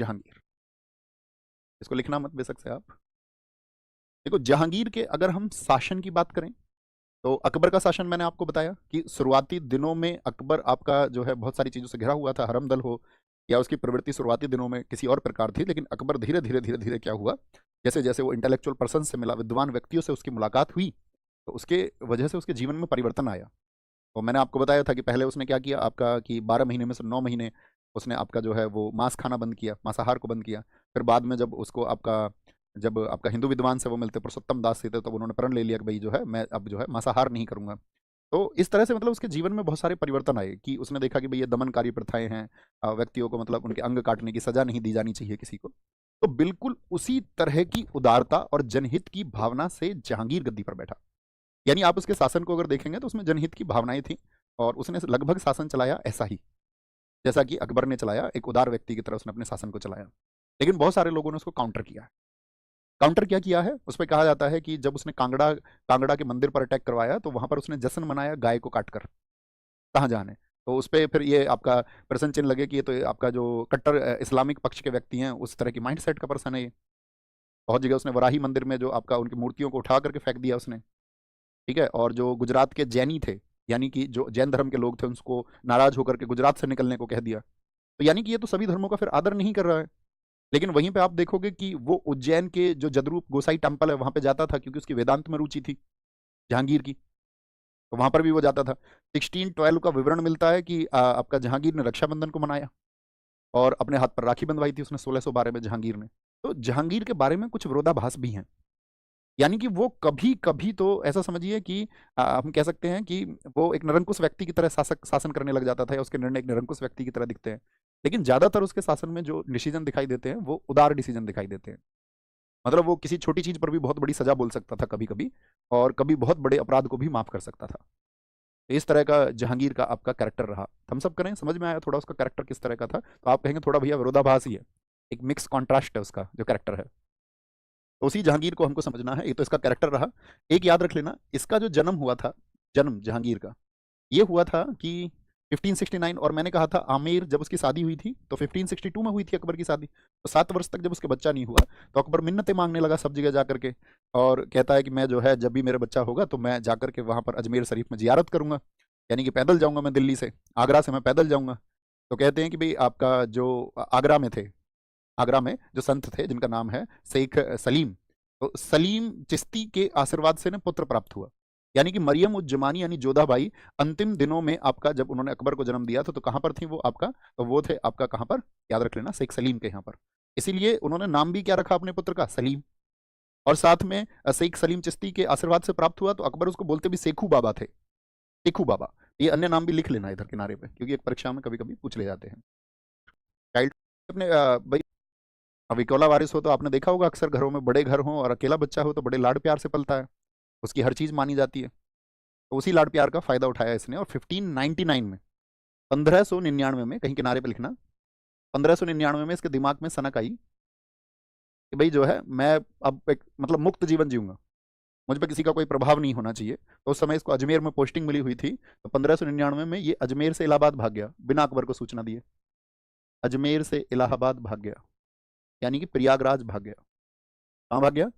जहांगीर। इसको लिखना मत बेशक से आप। देखो जहांगीर के अगर हम शासन की बात करें तो अकबर का शासन मैंने आपको बताया कि शुरुआती दिनों में अकबर आपका जो है बहुत सारी चीजों से घिरा हुआ था, हरम दल हो या उसकी प्रवृत्ति शुरुआती दिनों में किसी और प्रकार थी, लेकिन अकबर धीरे धीरे धीरे धीरे क्या हुआ, जैसे जैसे वो इंटेलेक्चुअल पर्सन से मिला, विद्वान व्यक्तियों से उसकी मुलाकात हुई, तो उसके वजह से उसके जीवन में परिवर्तन आया। और मैंने आपको बताया था कि पहले उसने क्या किया आपका कि 12 महीने में से 9 महीने उसने आपका जो है वो मांस खाना बंद किया, मांसाहार को बंद किया। फिर बाद में जब आपका हिंदू विद्वान से वो मिलते, पुरुषोत्तम दास से थे, तब उन्होंने प्रण ले लिया कि भाई जो है मैं अब जो है मांसाहार नहीं करूंगा। तो इस तरह से मतलब उसके जीवन में बहुत सारे परिवर्तन आए कि उसने देखा कि भाई ये दमनकारी प्रथाएं हैं, व्यक्तियों को मतलब उनके अंग काटने की सजा नहीं दी जानी चाहिए किसी को। तो बिल्कुल उसी तरह की उदारता और जनहित की भावना से जहांगीर गद्दी पर बैठा। यानी आप उसके शासन को अगर देखेंगे तो उसमें जनहित की भावनाएं थी और उसने लगभग शासन चलाया ऐसा ही जैसा कि अकबर ने चलाया, एक उदार व्यक्ति की तरह उसने अपने शासन को चलाया। लेकिन बहुत सारे लोगों ने उसको काउंटर किया है। काउंटर क्या किया है उस पर कहा जाता है कि जब उसने कांगड़ा कांगड़ा के मंदिर पर अटैक करवाया तो वहां पर उसने जश्न मनाया गाय को काटकर, शाहजहां ने। तो उस पर फिर ये आपका प्रश्न चिन्ह लगे कि ये तो आपका जो कट्टर इस्लामिक पक्ष के व्यक्ति हैं उस तरह की माइंड सेट का पर्सन है ये। बहुत जगह उसने वराही मंदिर में जो आपका उनकी मूर्तियों को उठा करके फेंक दिया उसने। ठीक है, और जो गुजरात के जैनी थे, यानी कि जो जैन धर्म के लोग थे, उसको नाराज होकर के गुजरात से निकलने को कह दिया। तो यानी कि ये तो सभी धर्मों का फिर आदर नहीं कर रहा है। लेकिन वहीं पे आप देखोगे कि वो उज्जैन के जो जदरूप गोसाई टेम्पल है वहां पे जाता था क्योंकि उसकी वेदांत में रुचि थी जहांगीर की, तो वहां पर भी वो जाता था। 1612 का विवरण मिलता है कि आपका जहांगीर ने रक्षाबंधन को मनाया और अपने हाथ पर राखी बंधवाई थी उसने 1612 में जहांगीर ने। तो जहांगीर के बारे में कुछ विरोधाभास भी हैं। यानी कि वो कभी कभी तो ऐसा समझिए कि हम कह सकते हैं कि वो एक निरंकुश व्यक्ति की तरह शासन करने लग जाता था, या उसके निर्णय एक निरंकुश व्यक्ति की तरह दिखते हैं। लेकिन ज्यादातर उसके शासन में जो डिसीजन दिखाई देते हैं वो उदार डिसीजन दिखाई देते हैं। मतलब वो किसी छोटी चीज पर भी बहुत बड़ी सजा बोल सकता था कभी कभी, और कभी बहुत बड़े अपराध को भी माफ कर सकता था। तो इस तरह का जहांगीर का आपका कैरेक्टर रहा। हम सब करें, समझ में आया थोड़ा उसका कैरेक्टर किस तरह का था? तो आप कहेंगे थोड़ा भैया विरोधाभास ही है, एक मिक्स कॉन्ट्रास्ट है उसका जो कैरेक्टर है। तो उसी जहांगीर को हमको समझना है। ये तो इसका कैरेक्टर रहा। एक याद रख लेना, इसका जो जन्म हुआ था, जन्म जहांगीर का ये हुआ था कि 1569। और मैंने कहा था आमेर जब उसकी शादी हुई थी तो 1562 में हुई थी अकबर की शादी। तो 7 वर्ष तक जब उसके बच्चा नहीं हुआ तो अकबर मिन्नतें मांगने लगा सब जगह जाकर के, और कहता है कि मैं जो है जब भी मेरा बच्चा होगा तो मैं जाकर के वहां पर अजमेर शरीफ में जियारत करूंगा, यानी कि पैदल जाऊंगा मैं दिल्ली से, आगरा से मैं पैदल जाऊंगा। तो कहते हैं कि भाई आपका जो आगरा में थे, आगरा में जो संत थे जिनका नाम है शेख सलीम, तो सलीम चिश्ती के आशीर्वाद से ने पुत्र प्राप्त हुआ। यानी कि मरियम उज जमानी यानी जोधाबाई अंतिम दिनों में आपका जब उन्होंने अकबर को जन्म दिया था तो कहाँ पर थी वो आपका, तो वो थे आपका कहाँ पर, याद रख लेना, शेख सलीम के यहाँ पर। इसीलिए उन्होंने नाम भी क्या रखा अपने पुत्र का, सलीम। और साथ में शेख सलीम चिश्ती के आशीर्वाद से प्राप्त हुआ, तो अकबर उसको बोलते भी शेखू बाबा थे, शेखू बाबा। ये अन्य नाम भी लिख लेना इधर किनारे पे, क्योंकि एक परीक्षा में कभी कभी पूछ ले जाते हैं। चाइल्ड अपने भाई, अब इकलौता वारिस हो तो आपने देखा होगा अक्सर घरों में, बड़े घर हों और अकेला बच्चा हो तो बड़े लाड प्यार से पलता है, उसकी हर चीज मानी जाती है। तो उसी लाड प्यार का फायदा उठाया इसने, और 1599 में, 1599 में, कहीं किनारे पे लिखना, 1599 में इसके दिमाग में सनक आई कि भाई जो है मैं अब एक मतलब मुक्त जीवन जीऊंगा, मुझ पर किसी का कोई प्रभाव नहीं होना चाहिए। तो उस समय इसको अजमेर में पोस्टिंग मिली हुई थी, तो 1599 में ये अजमेर से इलाहाबाद भाग गया बिना अकबर को सूचना दिए। अजमेर से इलाहाबाद भाग गया, यानी कि प्रयागराज भाग गया। कहाँ भाग गया?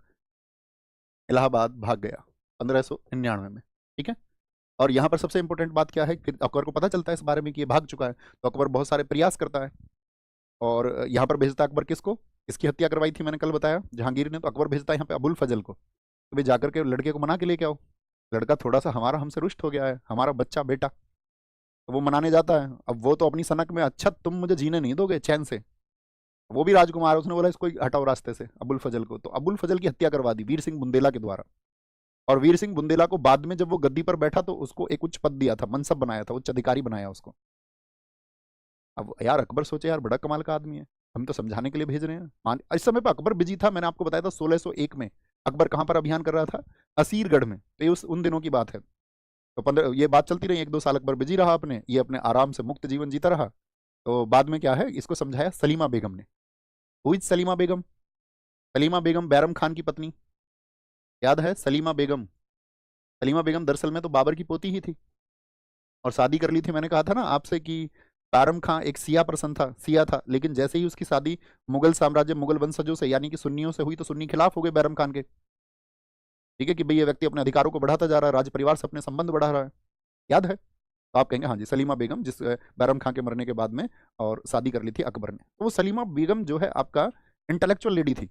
इलाहाबाद भाग गया 1599 में। ठीक है, और यहाँ पर सबसे इंपॉर्टेंट बात क्या है कि अकबर को पता चलता है इस बारे में कि ये भाग चुका है, तो अकबर बहुत सारे प्रयास करता है और यहाँ पर भेजता है अकबर किसको, इसकी हत्या करवाई थी मैंने कल बताया जहांगीर ने, तो अकबर भेजता है यहाँ पे अबुल फजल को, तो भाई जाकर के लड़के को मना के लेके आओ, लड़का थोड़ा सा हमारा हमसे रुष्ट हो गया है, हमारा बच्चा बेटा। तो वो मनाने जाता है। अब वो तो अपनी सनक में, अच्छा तुम मुझे जीने नहीं दोगे चैन से, वो भी राजकुमार है, उसने बोला इसको हटाओ रास्ते से अबुल फजल को, तो अबुल फजल की हत्या करवा दी वीर सिंह बुंदेला के द्वारा। और वीर सिंह बुंदेला को बाद में जब वो गद्दी पर बैठा तो उसको एक उच्च पद दिया था, मनसब बनाया था, उच्च अधिकारी बनाया उसको। अब यार अकबर सोचे यार बड़ा कमाल का आदमी है, हम तो समझाने के लिए भेज रहे हैं। मान इस समय पर अकबर बिजी था, मैंने आपको बताया था 1601 में अकबर कहां पर अभियान कर रहा था, असीरगढ़ में। तो ये उन दिनों की बात है। तो 15 ये बात चलती रही, 1-2 साल अकबर बिजी रहा अपने, ये अपने आराम से मुक्त जीवन जीता रहा। तो बाद में क्या है, इसको समझाया सलीमा बेगम ने। हुई सलीमा बेगम, सलीमा बेगम बैरम खान की पत्नी, याद है सलीमा बेगम? सलीमा बेगम दरअसल में तो बाबर की पोती ही थी, और शादी कर ली थी, मैंने कहा था ना आपसे कि बैरम खां एक सिया पर्सन था, सिया था, लेकिन जैसे ही उसकी शादी मुगल साम्राज्य, मुगल वंशजों से यानी कि सुन्नियों से हुई तो सुन्नी खिलाफ हो गए बैरम खान के। ठीक है कि भाई ये व्यक्ति अपने अधिकारों को बढ़ाता जा रहा है, राज परिवार से अपने संबंध बढ़ा रहा है। याद है? तो आप कहेंगे हाँ जी, सलीमा बेगम, जिस बैरम खां के मरने के बाद में और शादी कर ली थी अकबर ने, तो वो सलीमा बेगम जो है आपका इंटेलेक्चुअल लेडी थी,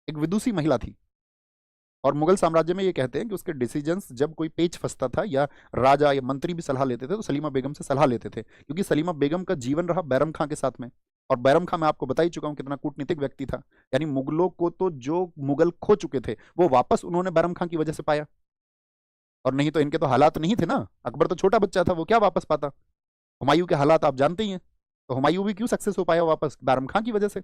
एक विदुषी महिला थी। और मुगल साम्राज्य में ये कहते हैं कि उसके डिसीजंस जब कोई पेच फंसता था या राजा या मंत्री भी सलाह लेते थे तो सलीमा बेगम से सलाह लेते थे, क्योंकि सलीमा बेगम का जीवन रहा बैरम खां के साथ में। और बैरम खां मैं आपको बता ही चुका हूं कितना कूटनीतिक व्यक्ति था, यानी मुगलों को तो जो मुगल खो चुके थे वो वापस उन्होंने बैरम खां की वजह से पाया। और नहीं तो इनके तो हालात नहीं थे ना, अकबर तो छोटा बच्चा था, वो क्या वापस पाता। हुमायूं के हालात आप जानते ही हैं, तो हुमायूं भी क्यों सक्सेस हो पाया वापस, बैरम खां की वजह से।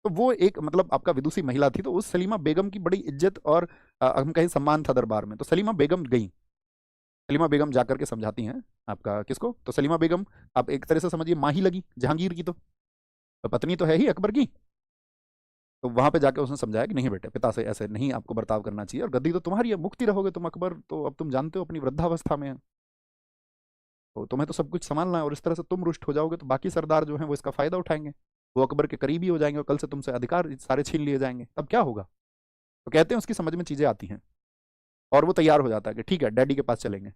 तो वो एक मतलब आपका विदुषी महिला थी, तो उस सलीमा बेगम की बड़ी इज्जत और हम कहें सम्मान था दरबार में। तो सलीमा बेगम गई, सलीमा बेगम जाकर के समझाती हैं आपका किसको, तो सलीमा बेगम आप एक तरह से समझिए माँ ही लगी जहांगीर की, तो पत्नी तो है ही अकबर की। तो वहां पे जाके उसने समझाया कि नहीं बेटे, पिता से ऐसे नहीं आपको बर्ताव करना चाहिए, और गद्दी तो तुम्हारी है, मुक्ति रहोगे तुम अकबर, तो अब तुम जानते हो अपनी वृद्धावस्था में है, तो तुम्हें तो सब कुछ संभालना है, और इस तरह से तुम रुष्ट हो जाओगे तो बाकी सरदार जो हैं वो इसका फायदा उठाएंगे, वो अकबर के करीबी हो जाएंगे और कल से तुमसे अधिकार सारे छीन लिए जाएंगे, तब क्या होगा। तो कहते हैं उसकी समझ में चीजें आती हैं और वो तैयार हो जाता है कि ठीक है डैडी के पास चलेंगे।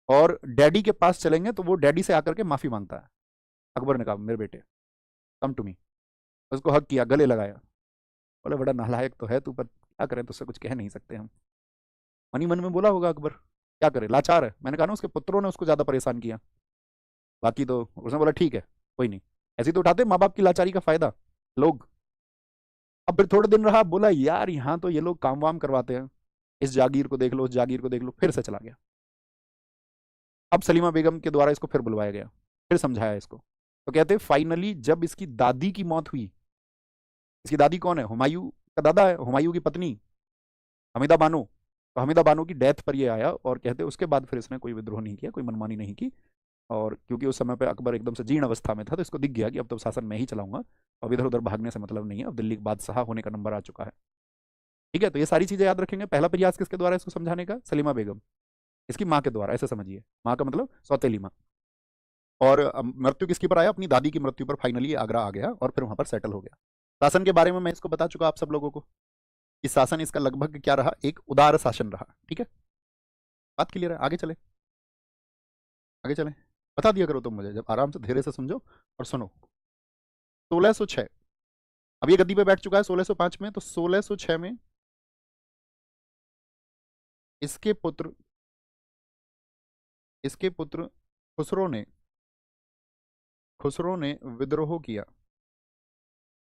और डैडी के पास चलेंगे तो वो डैडी से आकर के माफी मांगता है। अकबर ने कहा मेरे बेटे कम टू मी, उसको हक किया, गले लगाया, बोले बड़ा नालायक तो है तू, पर क्या करें, तुझसे कुछ कह नहीं सकते हम। मन ही मन में बोला होगा अकबर, क्या करे लाचार है, मैंने कहा ना उसके पुत्रों ने उसको ज्यादा परेशान किया, बाकी तो उसने बोला ठीक है कोई नहीं। ऐसे ही तो उठाते माँ बाप की लाचारी का फायदा लोग। अब फिर थोड़े दिन रहा, बोला यार यहाँ तो ये लोग काम वाम करवाते हैं, इस जागीर को देख लो, उस जागीर को देख लो, फिर से चला गया। अब सलीमा बेगम के द्वारा इसको फिर बुलवाया गया, फिर समझाया इसको, तो कहते फाइनली जब इसकी दादी की मौत हुई, इसकी दादी कौन है, हुमायूं का दादा है, हुमायूं की पत्नी हमीदा बानो, तो हमीदा बानो की डेथ पर ये आया, और कहते उसके बाद फिर इसने कोई विद्रोह नहीं किया, कोई मनमानी नहीं की। और क्योंकि उस समय पे अकबर एकदम से जीर्ण अवस्था में था, तो इसको दिख गया कि अब तो शासन मैं ही चलाऊंगा, अब इधर उधर भागने से मतलब नहीं है, अब दिल्ली के बादशाह होने का नंबर आ चुका है। ठीक है, तो ये सारी चीजें याद रखेंगे। पहला प्रयास किसके द्वारा इसको समझाने का, सलीमा बेगम, इसकी माँ के द्वारा, ऐसे समझिए, माँ का मतलब सौतेली माँ। और मृत्यु किसकी पर आया, अपनी दादी की मृत्यु पर फाइनली आगरा आ गया और फिर वहां पर सेटल हो गया। शासन के बारे में मैं इसको बता चुका आप सब लोगों को कि शासन इसका लगभग क्या रहा, एक उदार शासन रहा। ठीक है, बात क्लियर है, आगे चले, आगे चले, बता दिया करो तुम मुझे, जब आराम से धीरे से समझो और सुनो। 1606, अब ये गद्दी पे बैठ चुका है 1605 में, तो 1606 में इसके पुत्र, इसके पुत्र खुसरो ने, खुसरो ने विद्रोह किया।